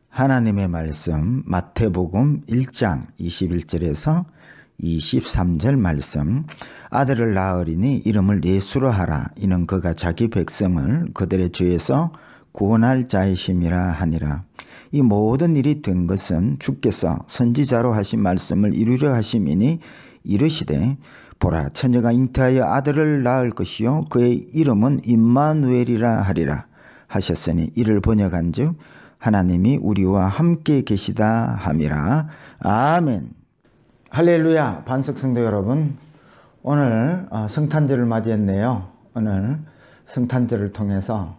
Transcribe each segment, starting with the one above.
하나님의 말씀 마태복음 1장 21절에서 23절 말씀. 아들을 낳으리니 이름을 예수로 하라. 이는 그가 자기 백성을 그들의 죄에서 구원할 자이심이라 하니라. 이 모든 일이 된 것은 주께서 선지자로 하신 말씀을 이루려 하심이니 이르시되 보라, 처녀가 잉태하여 아들을 낳을 것이요 그의 이름은 임마누엘이라 하리라 하셨으니 이를 번역한즉 하나님이 우리와 함께 계시다 함이라. 아멘. 할렐루야. 반석성도 여러분, 오늘 성탄절을 맞이했네요. 오늘 성탄절을 통해서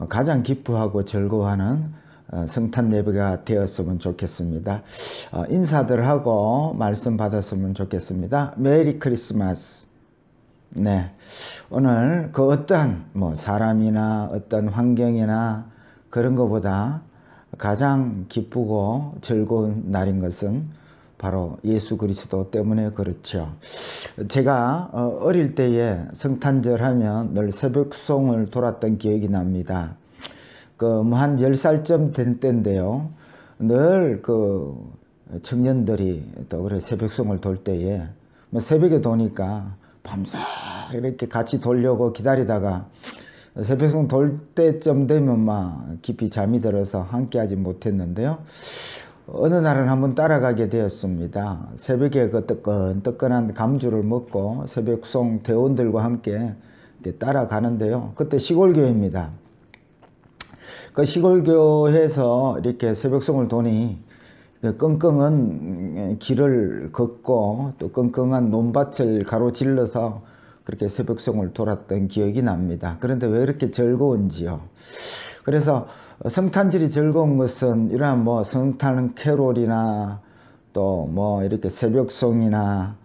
가장 기뻐하고 즐거워하는 성탄 예배가 되었으면 좋겠습니다. 인사들 하고 말씀 받았으면 좋겠습니다. 메리 크리스마스. 네, 오늘 그 어떤 사람이나 어떤 환경이나 그런 것보다 가장 기쁘고 즐거운 날인 것은 바로 예수 그리스도 때문에 그렇죠. 제가 어릴 때에 성탄절 하면 늘 새벽송을 돌았던 기억이 납니다. 한 10살쯤 된 때인데요. 늘 청년들이 또 그래 새벽송을 돌 때에 새벽에 도니까 밤새 이렇게 같이 돌려고 기다리다가 새벽송 돌 때쯤 되면 막 깊이 잠이 들어서 함께 하지 못했는데요. 어느 날은 한번 따라가게 되었습니다. 새벽에 그 뜨끈뜨끈한 감주를 먹고 새벽송 대원들과 함께 따라가는데요. 그때 시골교회입니다. 그 시골교회에서 이렇게 새벽송을 도니 끙끙한 길을 걷고 또 끙끙한 논밭을 가로질러서 그렇게 새벽송을 돌았던 기억이 납니다. 그런데 왜 이렇게 즐거운지요? 그래서 성탄절이 즐거운 것은 이러한 성탄 캐롤이나 또 이렇게 새벽송이나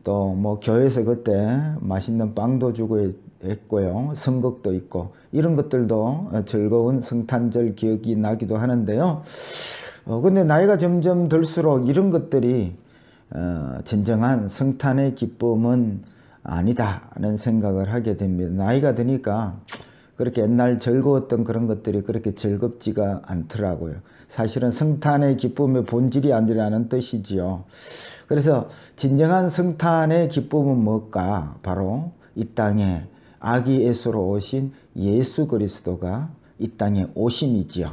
또 교회에서 그때 맛있는 빵도 주고 했고요. 선곡도 있고 이런 것들도 즐거운 성탄절 기억이 나기도 하는데요. 근데 나이가 점점 들수록 이런 것들이 진정한 성탄의 기쁨은 아니다라는 생각을 하게 됩니다. 나이가 드니까 그렇게 옛날 즐거웠던 그런 것들이 그렇게 즐겁지가 않더라고요. 사실은 성탄의 기쁨의 본질이 아니라는 뜻이지요. 그래서 진정한 성탄의 기쁨은 뭘까? 바로 이 땅에 아기 예수로 오신 예수 그리스도가 이 땅에 오심이지요.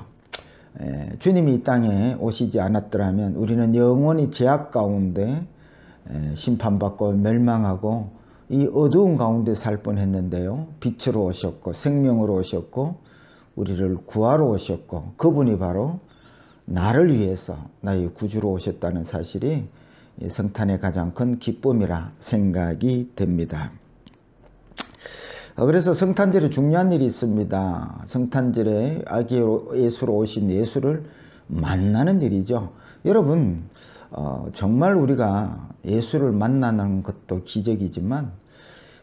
주님이 이 땅에 오시지 않았더라면 우리는 영원히 죄악 가운데 심판받고 멸망하고 이 어두운 가운데 살 뻔했는데요. 빛으로 오셨고 생명으로 오셨고 우리를 구하러 오셨고 그분이 바로 나를 위해서 나의 구주로 오셨다는 사실이 성탄의 가장 큰 기쁨이라 생각이 됩니다. 그래서 성탄절에 중요한 일이 있습니다. 성탄절에 아기 예수로 오신 예수를 만나는 일이죠. 여러분, 정말 우리가 예수를 만나는 것도 기적이지만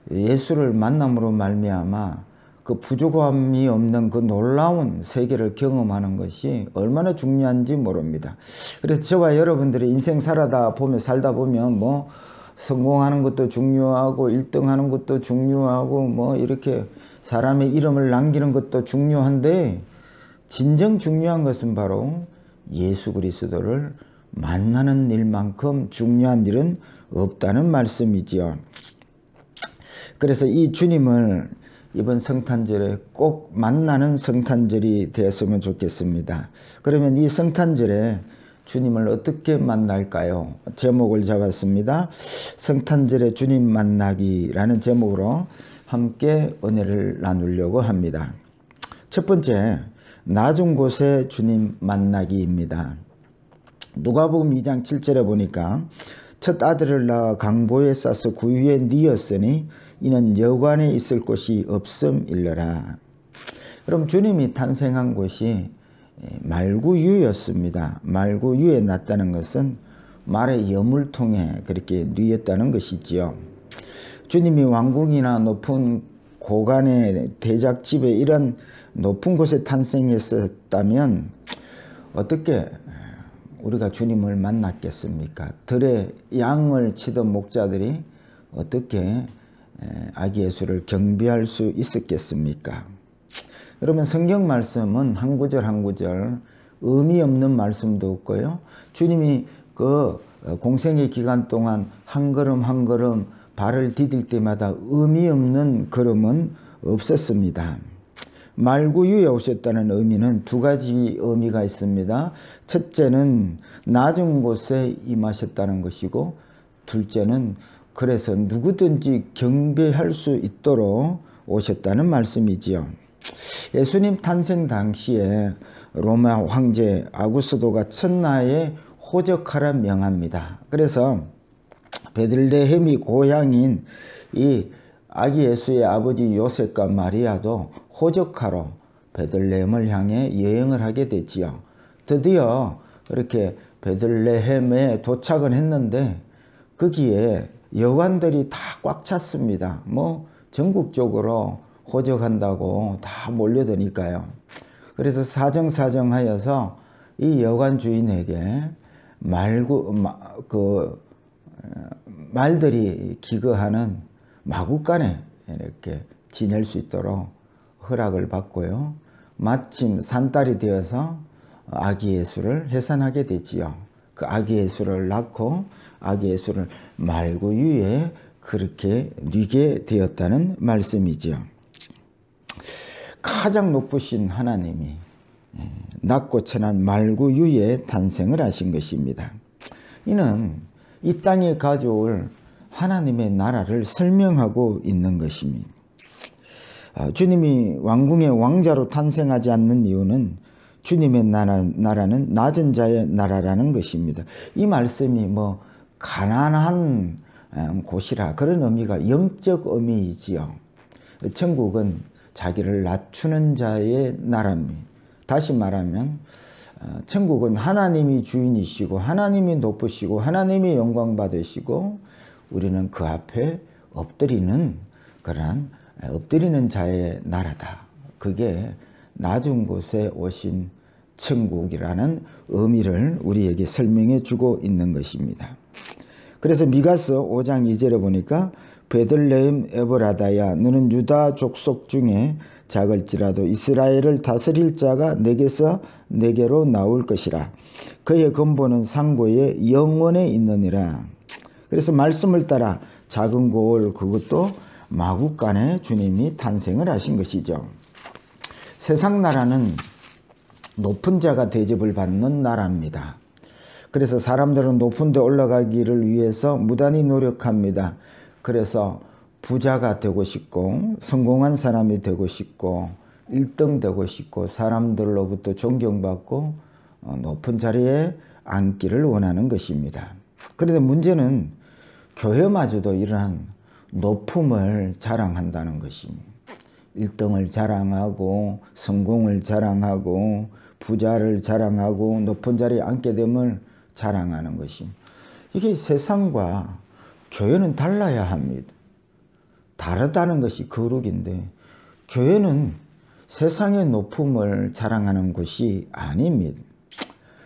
예수를 만남으로 말미암아 그 부족함이 없는 그 놀라운 세계를 경험하는 것이 얼마나 중요한지 모릅니다. 그래서 저와 여러분들이 인생 살다 보면 성공하는 것도 중요하고 1등하는 것도 중요하고 이렇게 사람의 이름을 남기는 것도 중요한데 진정 중요한 것은 바로 예수 그리스도를 만나는 일만큼 중요한 일은 없다는 말씀이지요. 그래서 이 주님을 이번 성탄절에 꼭 만나는 성탄절이 되었으면 좋겠습니다. 그러면 이 성탄절에 주님을 어떻게 만날까요? 제목을 잡았습니다. 성탄절에 주님 만나기라는 제목으로 함께 은혜를 나누려고 합니다. 첫 번째, 낮은 곳에 주님 만나기입니다. 누가복음 2장 7절에 보니까 첫 아들을 낳아 강보에 싸서 구유에 뉘었으니 이는 여관에 있을 곳이 없음일러라. 그럼 주님이 탄생한 곳이 말구유였습니다. 말구유에 났다는 것은 말의 여물통에 그렇게 뉘었다는 것이지요. 주님이 왕궁이나 높은 고관의 대작집에 이런 높은 곳에 탄생했었다면 어떻게 우리가 주님을 만났겠습니까? 들에 양을 치던 목자들이 어떻게 아기 예수를 경배할 수 있었겠습니까? 여러분, 성경 말씀은 한 구절 한 구절 의미 없는 말씀도 없고요. 주님이 그 공생의 기간 동안 한 걸음 한 걸음 발을 디딜 때마다 의미 없는 걸음은 없었습니다. 말구유에 오셨다는 의미는 두 가지 의미가 있습니다. 첫째는 낮은 곳에 임하셨다는 것이고, 둘째는 그래서 누구든지 경배할 수 있도록 오셨다는 말씀이지요. 예수님 탄생 당시에 로마 황제 아구스도가 천하에 호적하라 명합니다. 그래서 베들레헴이 고향인 이 아기 예수의 아버지 요셉과 마리아도 호적하러 베들레헴을 향해 여행을 하게 되지요. 드디어 그렇게 베들레헴에 도착은 했는데 거기에 여관들이 다 꽉 찼습니다. 뭐 전국적으로 호적한다고 다 몰려드니까요. 그래서 사정사정하여서 이 여관 주인에게 말들이 기거하는 마구간에 이렇게 지낼 수 있도록 허락을 받고요. 마침 산딸이 되어서 아기 예수를 해산하게 되지요. 그 아기 예수를 낳고 아기 예수를 말구유에 그렇게 뉘게 되었다는 말씀이지요. 가장 높으신 하나님이 낮고 천한 말구유에 탄생을 하신 것입니다. 이는 이 땅에 가져올 하나님의 나라를 설명하고 있는 것입니다. 주님이 왕궁의 왕자로 탄생하지 않는 이유는 주님의 나라는 낮은 자의 나라라는 것입니다. 이 말씀이 뭐 가난한 곳이라 그런 의미가 영적 의미이지요. 천국은 자기를 낮추는 자의 나라입니다. 다시 말하면 천국은 하나님이 주인이시고 하나님이 높으시고 하나님이 영광 받으시고 우리는 그 앞에 엎드리는 그러한 엎드리는 자의 나라다. 그게 낮은 곳에 오신 천국이라는 의미를 우리에게 설명해 주고 있는 것입니다. 그래서 미가서 5장 2절에 보니까 베들레헴 에브라다야 너는 유다 족속 중에 작을지라도 이스라엘을 다스릴 자가 내게서 내게로 나올 것이라. 그의 근본은 상고에 영원에 있느니라. 그래서 말씀을 따라 작은 고을 그것도 마구간에 주님이 탄생을 하신 것이죠. 세상 나라는 높은 자가 대접을 받는 나라입니다. 그래서 사람들은 높은 데 올라가기를 위해서 무단히 노력합니다. 그래서 부자가 되고 싶고 성공한 사람이 되고 싶고 1등 되고 싶고 사람들로부터 존경받고 높은 자리에 앉기를 원하는 것입니다. 그런데 문제는 교회마저도 이러한 높음을 자랑한다는 것입니다. 1등을 자랑하고 성공을 자랑하고 부자를 자랑하고 높은 자리에 앉게 됨을 자랑하는 것입니다. 이게 세상과 교회는 달라야 합니다. 다르다는 것이 거룩인데 교회는 세상의 높음을 자랑하는 것이 아닙니다.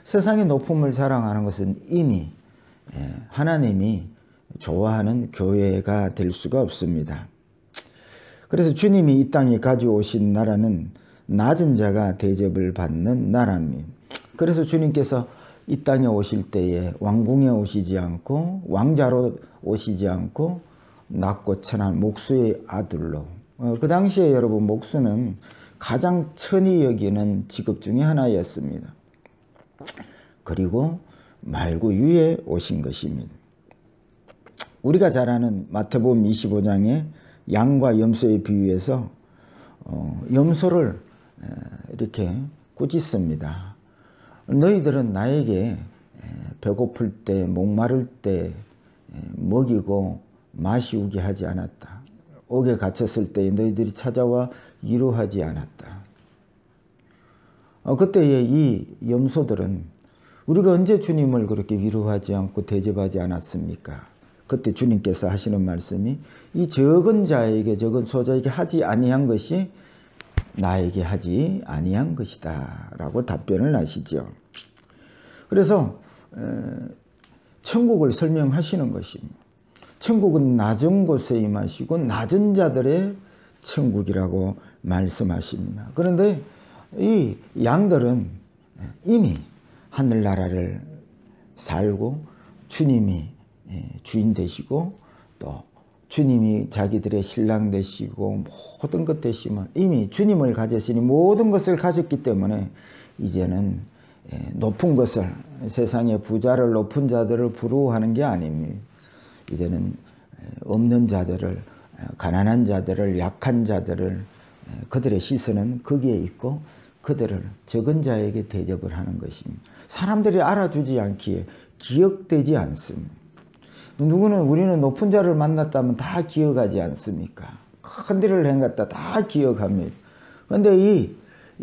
세상의 높음을 자랑하는 것은 이미 하나님이 좋아하는 교회가 될 수가 없습니다. 그래서 주님이 이 땅에 가져오신 나라는 낮은 자가 대접을 받는 나라입니다. 그래서 주님께서 이 땅에 오실 때에 왕궁에 오시지 않고 왕자로 오시지 않고 낮고 천한 목수의 아들로, 그 당시에 여러분 목수는 가장 천히 여기는 직업 중에 하나였습니다. 그리고 말구유에 오신 것입니다. 우리가 잘 아는 마태복음 25장에 양과 염소의 비유에서 염소를 이렇게 꾸짖습니다. 너희들은 나에게 배고플 때 목마를 때 먹이고 마시우게 하지 않았다. 옥에 갇혔을 때 너희들이 찾아와 위로하지 않았다. 그때의 이 염소들은 우리가 언제 주님을 그렇게 위로하지 않고 대접하지 않았습니까? 그때 주님께서 하시는 말씀이 이 적은 자에게 적은 소자에게 하지 아니한 것이 나에게 하지 아니한 것이다 라고 답변을 하시죠. 그래서 천국을 설명하시는 것입니다. 천국은 낮은 곳에 임하시고 낮은 자들의 천국이라고 말씀하십니다. 그런데 이 양들은 이미 하늘나라를 살고 주님이 주인 되시고 또 주님이 자기들의 신랑 되시고 모든 것 되시면 이미 주님을 가졌으니 모든 것을 가졌기 때문에 이제는 높은 것을 세상의 부자를 높은 자들을 부러워하는 게 아닙니다. 이제는 없는 자들을 가난한 자들을 약한 자들을 그들의 시선은 거기에 있고 그들을 적은 자에게 대접을 하는 것입니다. 사람들이 알아주지 않기에 기억되지 않습니다. 누구는 우리는 높은 자를 만났다면 다 기억하지 않습니까? 큰 일을 행했다 다 기억합니다. 그런데 이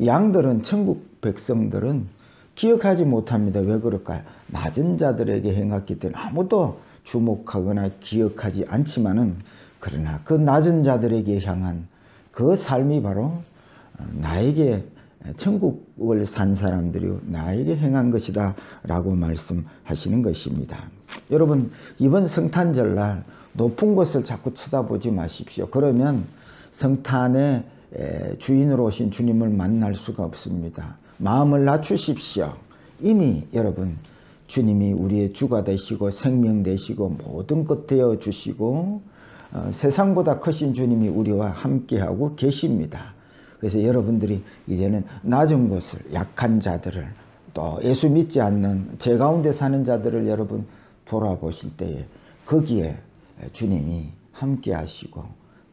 양들은 천국 백성들은 기억하지 못합니다. 왜 그럴까요? 낮은 자들에게 행했기 때문에 아무도 주목하거나 기억하지 않지만은 그러나 그 낮은 자들에게 향한 그 삶이 바로 나에게 천국을 산 사람들이 나에게 행한 것이다 라고 말씀하시는 것입니다. 여러분 이번 성탄절날 높은 곳을 자꾸 쳐다보지 마십시오. 그러면 성탄의 주인으로 오신 주님을 만날 수가 없습니다. 마음을 낮추십시오. 이미 여러분 주님이 우리의 주가 되시고 생명 되시고 모든 것 되어 주시고 세상보다 크신 주님이 우리와 함께하고 계십니다. 그래서 여러분들이 이제는 낮은 곳을 약한 자들을 또 예수 믿지 않는 제 가운데 사는 자들을 여러분 돌아보실 때에 거기에 주님이 함께 하시고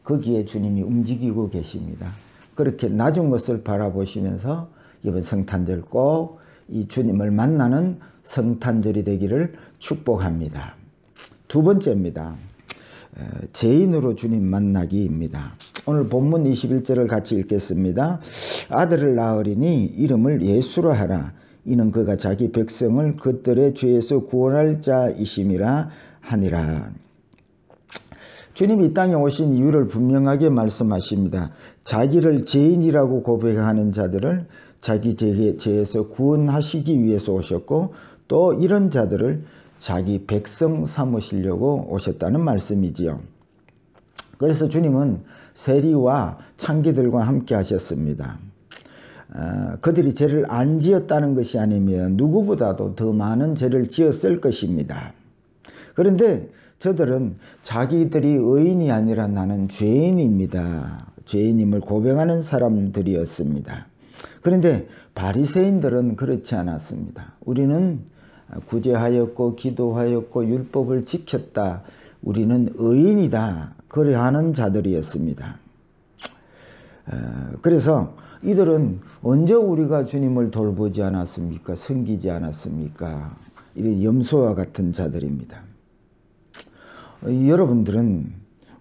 거기에 주님이 움직이고 계십니다. 그렇게 낮은 것을 바라보시면서 이번 성탄절 꼭 이 주님을 만나는 성탄절이 되기를 축복합니다. 두 번째입니다. 죄인으로 주님 만나기입니다. 오늘 본문 21절을 같이 읽겠습니다. 아들을 낳으리니 이름을 예수로 하라. 이는 그가 자기 백성을 그들의 죄에서 구원할 자이심이라 하니라. 주님이 이 땅에 오신 이유를 분명하게 말씀하십니다. 자기를 죄인이라고 고백하는 자들을 자기 죄에서 구원하시기 위해서 오셨고 또 이런 자들을 자기 백성 삼으시려고 오셨다는 말씀이지요. 그래서 주님은 세리와 창기들과 함께 하셨습니다. 그들이 죄를 안 지었다는 것이 아니면 누구보다도 더 많은 죄를 지었을 것입니다. 그런데 저들은 자기들이 의인이 아니라 나는 죄인입니다. 죄인임을 고백하는 사람들이었습니다. 그런데 바리새인들은 그렇지 않았습니다. 우리는 구제하였고 기도하였고 율법을 지켰다. 우리는 의인이다. 그래하는 자들이었습니다. 그래서 이들은 언제 우리가 주님을 돌보지 않았습니까? 섬기지 않았습니까? 이런 염소와 같은 자들입니다. 여러분들은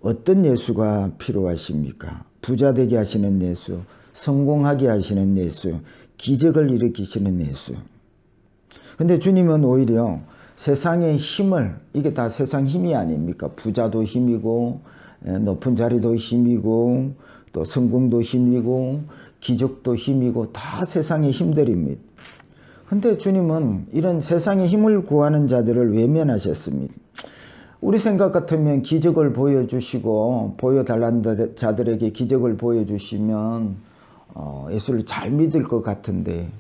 어떤 예수가 필요하십니까? 부자 되게 하시는 예수, 성공하게 하시는 예수, 기적을 일으키시는 예수. 근데 주님은 오히려 세상의 힘을, 이게 다 세상 힘이 아닙니까? 부자도 힘이고 높은 자리도 힘이고 또 성공도 힘이고 기적도 힘이고 다 세상의 힘들입니다. 근데 주님은 이런 세상의 힘을 구하는 자들을 외면하셨습니다. 우리 생각 같으면 기적을 보여주시고 보여달라는 자들에게 기적을 보여주시면 예수를 잘 믿을 것 같은데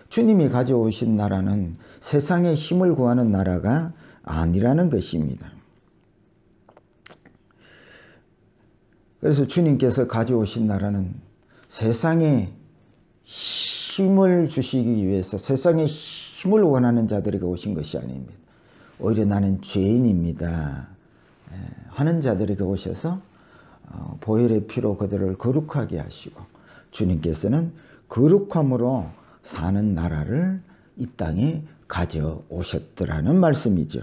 주님이 가져오신 나라는 세상의 힘을 구하는 나라가 아니라는 것입니다. 그래서 주님께서 가져오신 나라는 세상에 힘을 주시기 위해서 세상에 힘을 원하는 자들에게 오신 것이 아닙니다. 오히려 나는 죄인입니다 하는 자들에게 오셔서 보혈의 피로 그들을 거룩하게 하시고 주님께서는 거룩함으로 사는 나라를 이 땅에 가져오셨더라는 말씀이죠.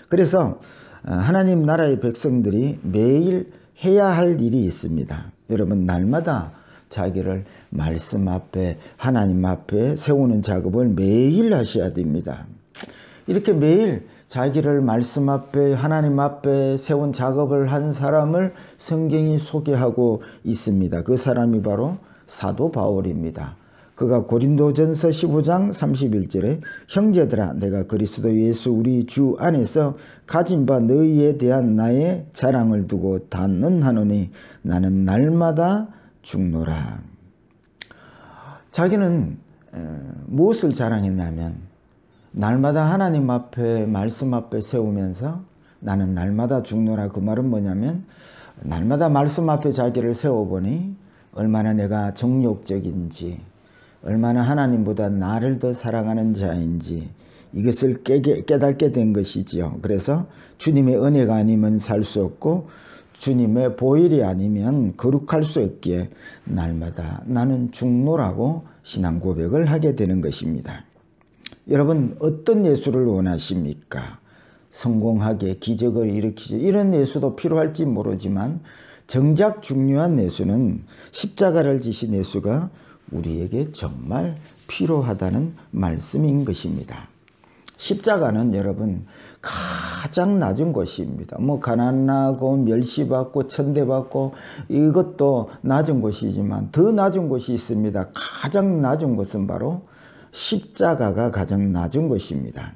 그래서 하나님 나라의 백성들이 매일 해야 할 일이 있습니다. 여러분 날마다 자기를 말씀 앞에 하나님 앞에 세우는 작업을 매일 하셔야 됩니다. 이렇게 매일 자기를 말씀 앞에 하나님 앞에 세운 작업을 한 사람을 성경이 소개하고 있습니다. 그 사람이 바로 사도 바울입니다. 그가 고린도전서 15장 31절에 형제들아 내가 그리스도 예수 우리 주 안에서 가진 바 너희에 대한 나의 자랑을 두고 단언하노니 나는 날마다 죽노라. 자기는 무엇을 자랑했냐면 날마다 하나님 앞에 말씀 앞에 세우면서 나는 날마다 죽노라. 그 말은 뭐냐면 날마다 말씀 앞에 자기를 세워보니 얼마나 내가 정욕적인지, 얼마나 하나님보다 나를 더 사랑하는 자인지 이것을 깨닫게 된 것이지요. 그래서 주님의 은혜가 아니면 살 수 없고 주님의 보혈이 아니면 거룩할 수 없기에 날마다 나는 죽노라고 신앙 고백을 하게 되는 것입니다. 여러분, 어떤 예수를 원하십니까? 성공하게 기적을 일으키죠. 이런 예수도 필요할지 모르지만 정작 중요한 예수는 십자가를 지신 예수가 우리에게 정말 필요하다는 말씀인 것입니다. 십자가는 여러분 가장 낮은 곳입니다. 뭐 가난하고 멸시받고 천대받고 이것도 낮은 곳이지만 더 낮은 곳이 있습니다. 가장 낮은 곳은 바로 십자가가 가장 낮은 곳입니다.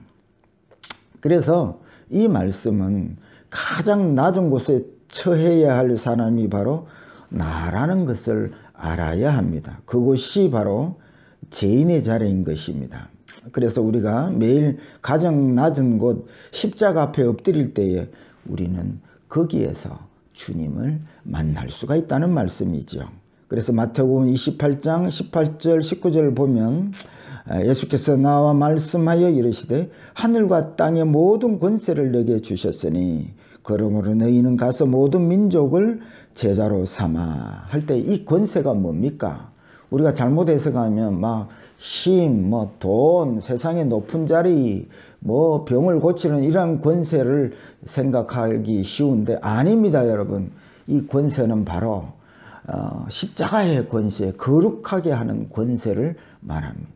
그래서 이 말씀은 가장 낮은 곳에 처해야 할 사람이 바로 나라는 것을 알아야 합니다. 그곳이 바로 죄인의 자리인 것입니다. 그래서 우리가 매일 가장 낮은 곳 십자가 앞에 엎드릴 때에 우리는 거기에서 주님을 만날 수가 있다는 말씀이죠. 그래서 마태복음 28장 18절 19절을 보면 예수께서 나와 말씀하여 이르시되 하늘과 땅의 모든 권세를 내게 주셨으니 그러므로 너희는 가서 모든 민족을 제자로 삼아 할 때 이 권세가 뭡니까? 우리가 잘못 해석하면 막 힘, 돈, 세상의 높은 자리, 병을 고치는 이런 권세를 생각하기 쉬운데 아닙니다, 여러분. 이 권세는 바로 십자가의 권세, 거룩하게 하는 권세를 말합니다.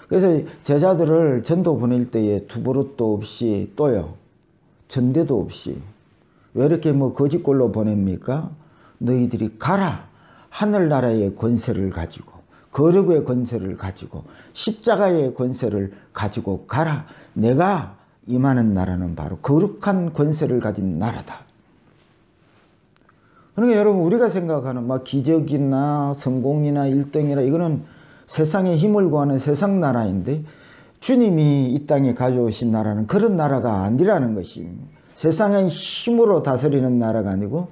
그래서 제자들을 전도 보낼 때에 두버릇도 없이 또요, 전대도 없이 왜 이렇게 거짓골로 보냅니까? 너희들이 가라. 하늘나라의 권세를 가지고 거룩의 권세를 가지고 십자가의 권세를 가지고 가라. 내가 임하는 나라는 바로 거룩한 권세를 가진 나라다. 그러니까 여러분, 우리가 생각하는 기적이나 성공이나 1등이나 이거는 세상의 힘을 구하는 세상 나라인데 주님이 이 땅에 가져오신 나라는 그런 나라가 아니라는 것입니다. 세상의 힘으로 다스리는 나라가 아니고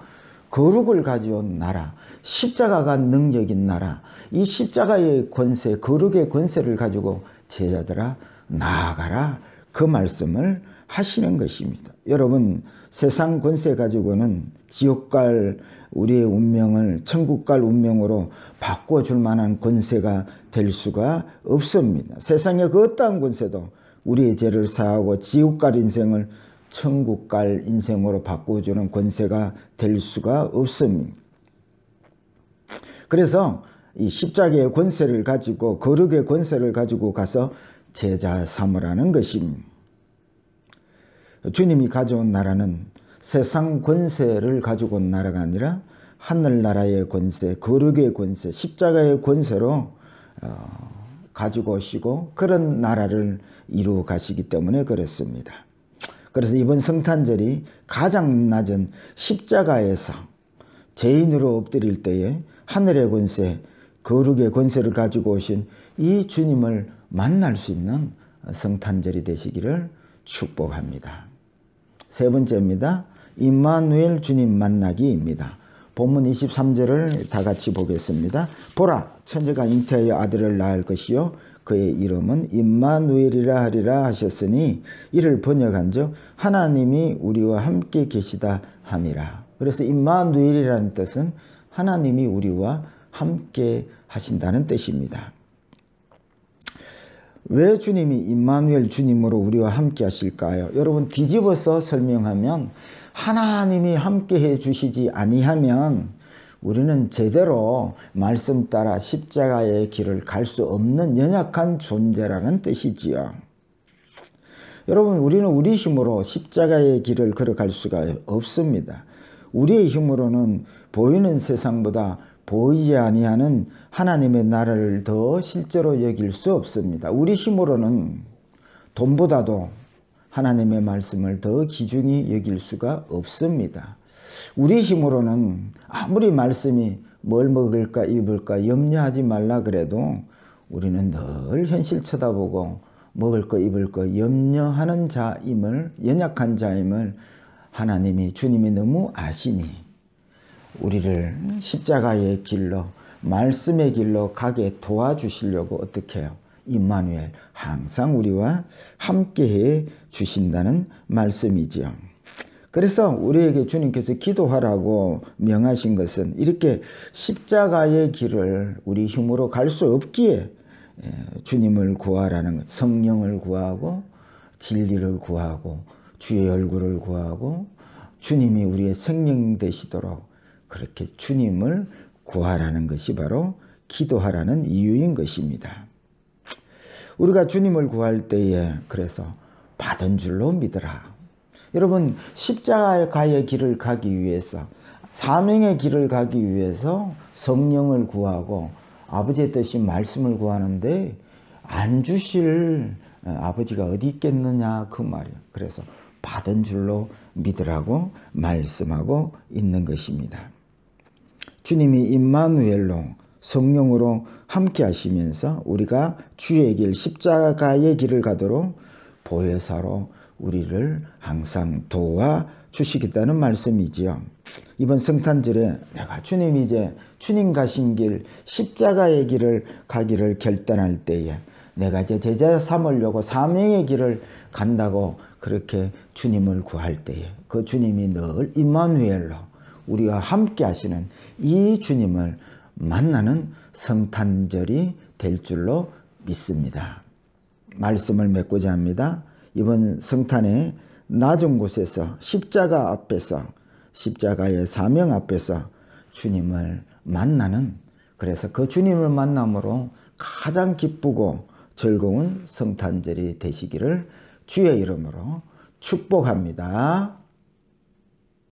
거룩을 가져온 나라, 십자가가 능력인 나라, 이 십자가의 권세, 거룩의 권세를 가지고 제자들아 나아가라, 그 말씀을 하시는 것입니다. 여러분, 세상 권세 가지고는 지옥 갈 우리의 운명을 천국 갈 운명으로 바꿔줄 만한 권세가 될 수가 없습니다. 세상의 그 어떠한 권세도 우리의 죄를 사하고 지옥 갈 인생을 천국 갈 인생으로 바꿔주는 권세가 될 수가 없습니다. 그래서 이 십자가의 권세를 가지고 거룩의 권세를 가지고 가서 제자 삼으라는 것입니다. 주님이 가져온 나라는 세상 권세를 가지고 온 나라가 아니라 하늘나라의 권세, 거룩의 권세, 십자가의 권세로 가지고 오시고 그런 나라를 이루어 가시기 때문에 그렇습니다. 그래서 이번 성탄절이 가장 낮은 십자가에서 죄인으로 엎드릴 때에 하늘의 권세, 거룩의 권세를 가지고 오신 이 주님을 만날 수 있는 성탄절이 되시기를 축복합니다. 세 번째입니다. 임마누엘 주님 만나기입니다. 본문 23절을 다 같이 보겠습니다. 보라, 천재가 잉태하여 아들을 낳을 것이요 그의 이름은 임마누엘이라 하리라 하셨으니 이를 번역한즉 하나님이 우리와 함께 계시다 함이라. 그래서 임마누엘이라는 뜻은 하나님이 우리와 함께 하신다는 뜻입니다. 왜 주님이 임마누엘 주님으로 우리와 함께 하실까요? 여러분, 뒤집어서 설명하면 하나님이 함께 해 주시지 아니하면 우리는 제대로 말씀 따라 십자가의 길을 갈 수 없는 연약한 존재라는 뜻이지요. 여러분, 우리는 우리 힘으로 십자가의 길을 걸어갈 수가 없습니다. 우리의 힘으로는 보이는 세상보다 보이지 아니하는 하나님의 나라를 더 실제로 여길 수 없습니다. 우리 힘으로는 돈보다도 하나님의 말씀을 더 귀중히 여길 수가 없습니다. 우리 힘으로는 아무리 말씀이 뭘 먹을까 입을까 염려하지 말라 그래도 우리는 늘 현실 쳐다보고 먹을 거 입을 거 염려하는 자임을, 연약한 자임을 하나님이, 주님이 너무 아시니 우리를 십자가의 길로, 말씀의 길로 가게 도와주시려고 어떻게 해요? 임마누엘, 항상 우리와 함께해 주신다는 말씀이지요. 그래서 우리에게 주님께서 기도하라고 명하신 것은 이렇게 십자가의 길을 우리 힘으로 갈 수 없기에 주님을 구하라는 것, 성령을 구하고 진리를 구하고 주의 얼굴을 구하고 주님이 우리의 생명 되시도록 그렇게 주님을 구하라는 것이 바로 기도하라는 이유인 것입니다. 우리가 주님을 구할 때에 그래서 받은 줄로 믿으라. 여러분, 십자가의 길을 가기 위해서, 사명의 길을 가기 위해서 성령을 구하고 아버지의 뜻인 말씀을 구하는데 안 주실 아버지가 어디 있겠느냐 그 말이에요. 그래서 받은 줄로 믿으라고 말씀하고 있는 것입니다. 주님이 임마누엘로 성령으로 함께 하시면서 우리가 주의 길, 십자가의 길을 가도록 보혜사로 우리를 항상 도와주시겠다는 말씀이지요. 이번 성탄절에 내가 주님이 이제 주님 가신 길, 십자가의 길을 가기를 결단할 때에 내가 이제 제자 삼으려고 사명의 길을 간다고 그렇게 주님을 구할 때에 그 주님이 늘 임마누엘로 우리와 함께 하시는 이 주님을 만나는 성탄절이 될 줄로 믿습니다. 말씀을 맺고자 합니다. 이번 성탄에 낮은 곳에서 십자가 앞에서, 십자가의 사명 앞에서 주님을 만나는, 그래서 그 주님을 만남으로 가장 기쁘고 즐거운 성탄절이 되시기를 주의 이름으로 축복합니다.